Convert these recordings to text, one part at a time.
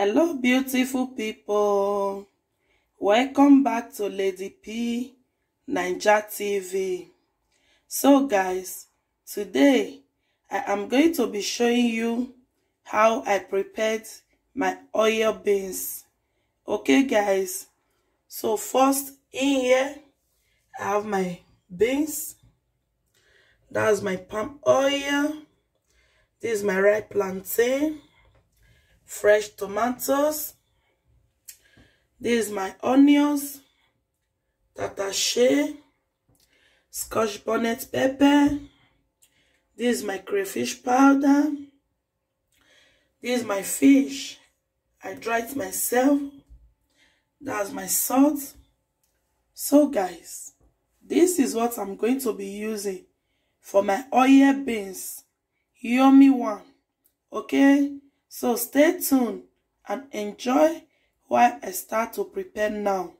Hello beautiful people, welcome back to Lady P Naija TV. So guys, today I am going to be showing you how I prepared my oil beans. Okay guys, so first in here I have my beans. That's my palm oil. This is my ripe plantain, fresh tomatoes. This is my onions, tatashe, scotch bonnet pepper. This is my crayfish powder. This is my fish. I dried it myself. That's my salt. So guys, this is what I'm going to be using for my oil beans. Yummy one. Okay, so stay tuned and enjoy while I start to prepare now.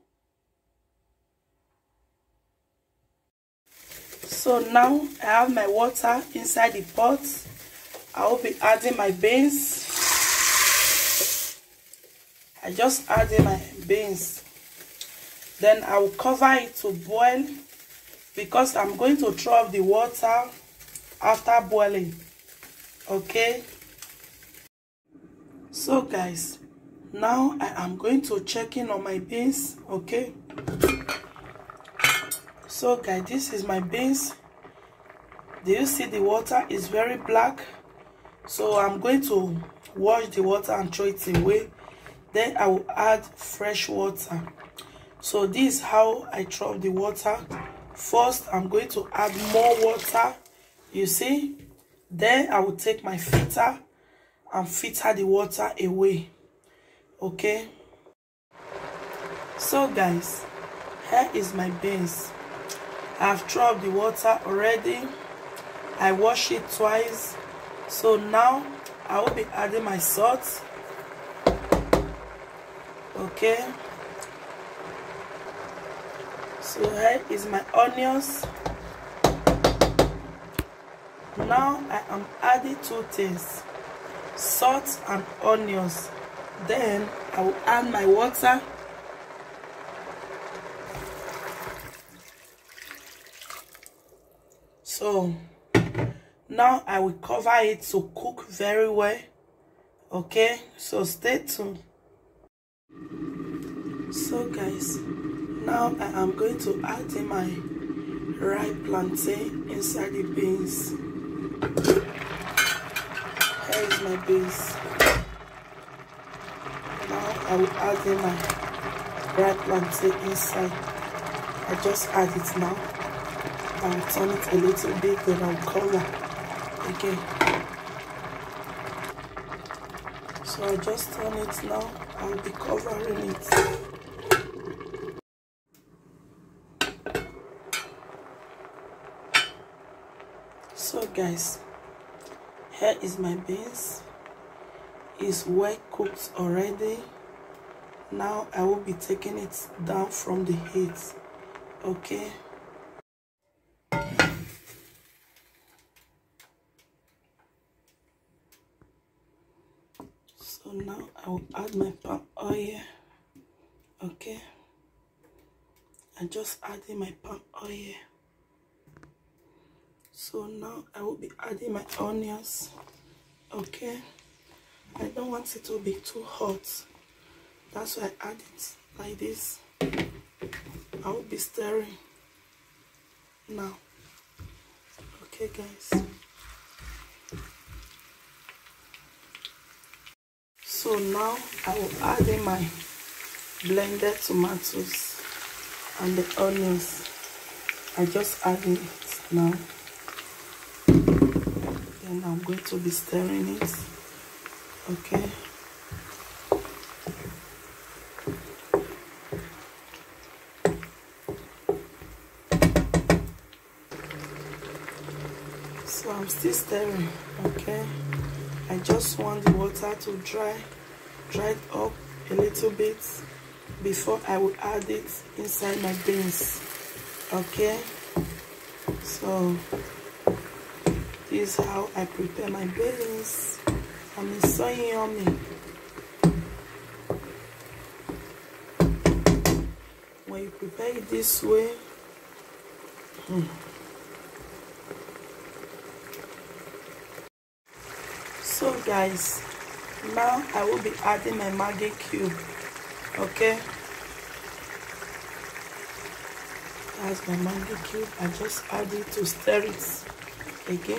So now I have my water inside the pot. I will be adding my beans. I just added my beans. Then I will cover it to boil because I'm going to throw off the water after boiling. Okay. So guys, now I am going to check in on my beans. Okay. So guys, this is my beans. Do you see the water is very black? So I'm going to wash the water and throw it away. Then I will add fresh water. So this is how I throw the water. First I'm going to add more water, you see. Then I will take my filter and filter the water away. Okay. So guys, here is my beans. I've thrown the water already. I wash it twice. So now I will be adding my salt. Okay. So here is my onions. Now I am adding two things, salt and onions. Then I will add my water. So now I will cover it to cook very well. Okay, so stay tuned. So guys, now I am going to add in my ripe plantain inside the beans. Here is my beans. Now I will add in my ripe plantain inside. I just add it now. I will turn it a little bit, then I will cover. Okay. So I just turn it now. I will be covering it. So guys, here is my beans. It's well cooked already. Now I will be taking it down from the heat. Okay. So now I will add my palm oil. Okay. I just added my palm oil. So now I will be adding my onions. Okay. I don't want it to be too hot. That's why I add it like this. I will be stirring now. Okay guys. So now I will add in my blended tomatoes and the onions. I just add it now. Then I'm going to be stirring it. Okay. So I'm still stirring. Okay. I just want the water to dry it up a little bit before I will add it inside my beans. Okay. So this is how I prepare my beans, and it's so yummy. when you prepare it this way, so guys, now I will be adding my Maggi cube. Okay, that's my Maggi cube. I just add it to stir it again.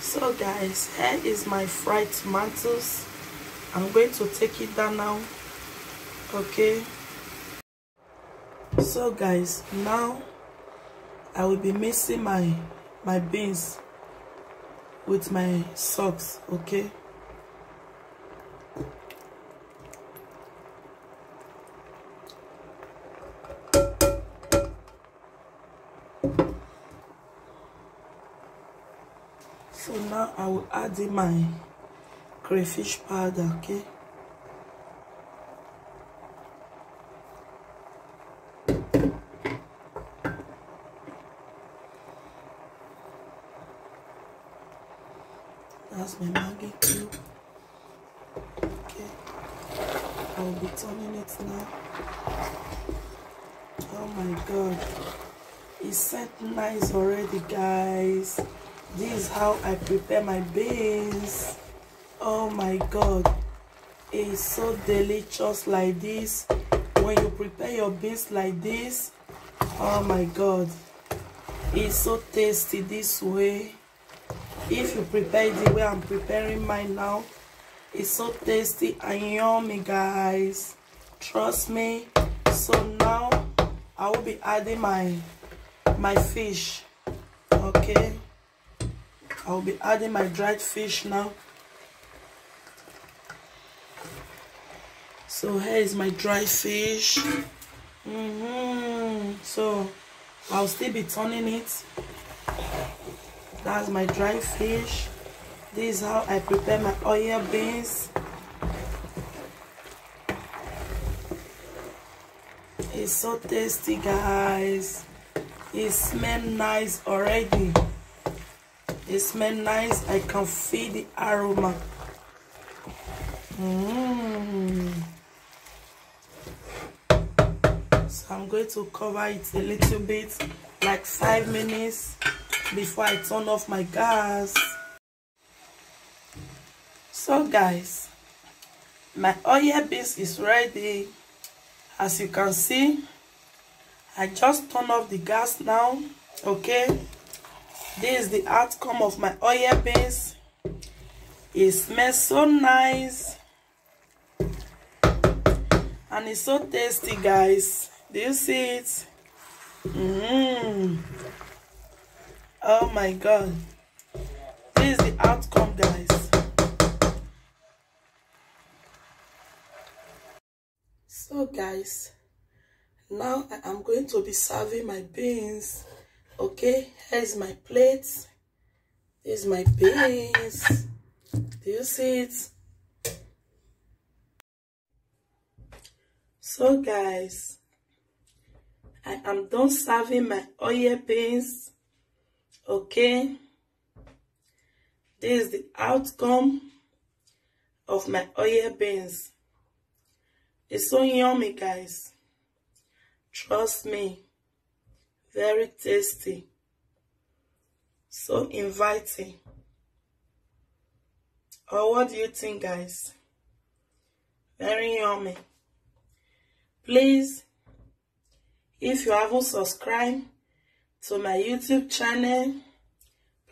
So guys, here is my fried tomatoes. I'm going to take it down now. Okay, so guys, now I will be mixing my beans with my socks. Okay, so now I will add in my crayfish powder. Okay, that's my Maggi cube. Okay, I will be turning it now. Oh my god, it's set nice already, guys. This is how I prepare my beans. Oh my god, it's so delicious like this. When you prepare your beans like this, oh my god, it's so tasty this way. If you prepare it the way I'm preparing mine now, it's so tasty and yummy, guys. Trust me. So now I will be adding my fish. Okay, I will be adding my dried fish now. So here is my dried fish. So I'll still be turning it. That's my dried fish. This is how I prepare my oil beans. It's so tasty, guys. It smells nice already. It smells nice. I can feel the aroma. So I'm going to cover it a little bit, like 5 minutes, before I turn off my gas. So guys, my oil beans is ready. As you can see, I just turn off the gas now. Okay, this is the outcome of my oil beans. It smells so nice and it's so tasty, guys. Do you see it? Oh my god, this is the outcome, guys. So guys, now I am going to be serving my beans. Okay, here's my plate. This is my beans. Do you see it? So guys, I am done serving my oil beans. Okay, this is the outcome of my oil beans. It's so yummy, guys. Trust me. Very tasty. So inviting. Or what do you think, guys? Very yummy. Please, if you haven't subscribed to my YouTube channel,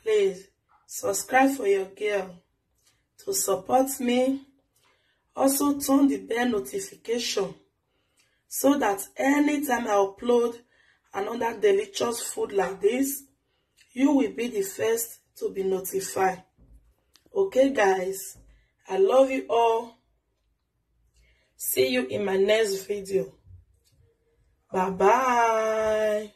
please subscribe for your girl to support me. Also turn the bell notification so that anytime I upload another delicious food like this, you will be the first to be notified. Okay guys, I love you all. See you in my next video. Bye bye.